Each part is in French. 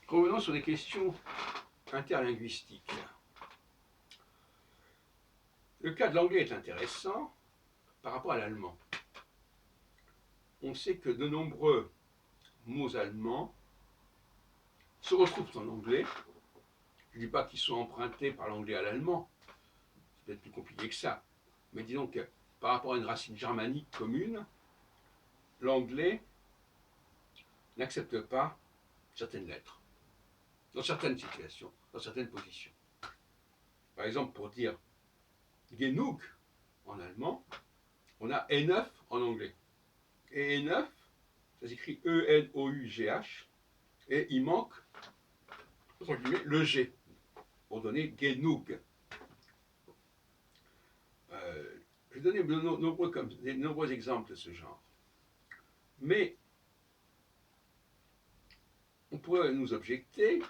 Revenons sur des questions interlinguistiques. Le cas de l'anglais est intéressant par rapport à l'allemand. On sait que de nombreux mots allemands se retrouvent en anglais. Je ne dis pas qu'ils sont empruntés par l'anglais à l'allemand, c'est peut-être plus compliqué que ça. Mais disons que par rapport à une racine germanique commune, l'anglais n'accepte pas certaines lettres, dans certaines situations, dans certaines positions. Par exemple, pour dire genug en allemand, on a enough en anglais. Et enough, ça s'écrit E-N-O-U-G-H, et il manque, entre guillemets, le G, pour donner genug. Je vais donner de nombreux exemples de ce genre. Mais on pourrait nous objecter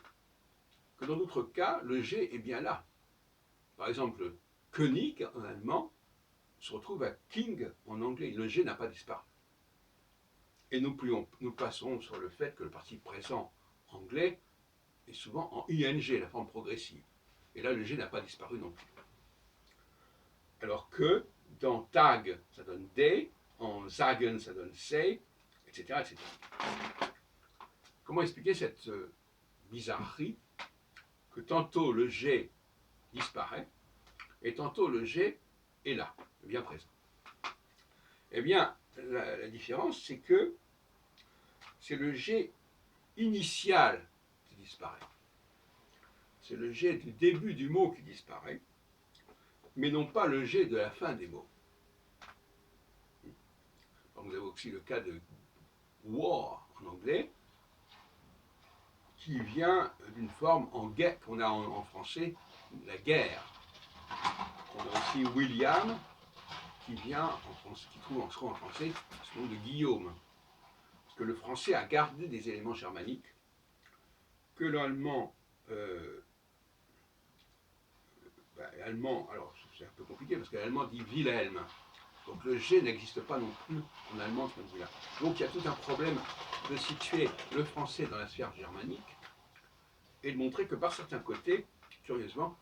que dans d'autres cas, le G est bien là. Par exemple, König en allemand se retrouve à King en anglais. Le G n'a pas disparu. Et nous passons sur le fait que le participe présent anglais est souvent en ing, la forme progressive. Et là, le G n'a pas disparu non plus. Alors que dans tag, ça donne day, en sagen, ça donne say, etc., etc. Comment expliquer cette bizarrerie que tantôt le G disparaît et tantôt le G est là, bien présent? Eh bien, la différence, c'est que c'est le G initial qui disparaît. C'est le G du début du mot qui disparaît, mais non pas le G de la fin des mots. Vous avez aussi le cas de war en anglais, qui vient d'une forme en guerre qu'on a en français, la guerre. On a aussi William, qui vient en français, qui trouve en français ce nom de Guillaume. Parce que le français a gardé des éléments germaniques que l'allemand, alors c'est un peu compliqué parce que l'allemand dit Wilhelm. Donc le G n'existe pas non plus en allemand de ce point de vue-là. Donc il y a tout un problème de situer le français dans la sphère germanique et de montrer que par certains côtés, curieusement,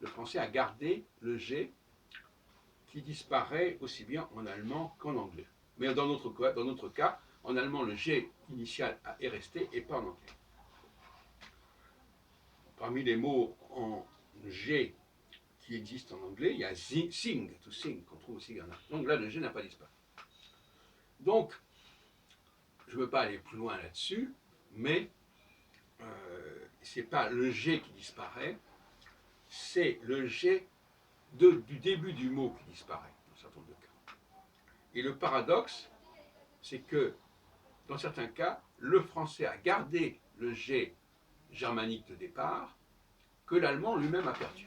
le français a gardé le G qui disparaît aussi bien en allemand qu'en anglais. Mais dans notre cas, en allemand, le G initial est resté et pas en anglais. Parmi les mots en G qui existent en anglais, il y a sing, to sing, qu'on trouve aussi en allemand. Donc là, le G n'a pas disparu. Donc, je ne veux pas aller plus loin là-dessus, mais ce n'est pas le G qui disparaît, c'est le G du début du mot qui disparaît, dans un certain nombre de cas. Et le paradoxe, c'est que, dans certains cas, le français a gardé le G germanique de départ, que l'allemand lui-même a perdu.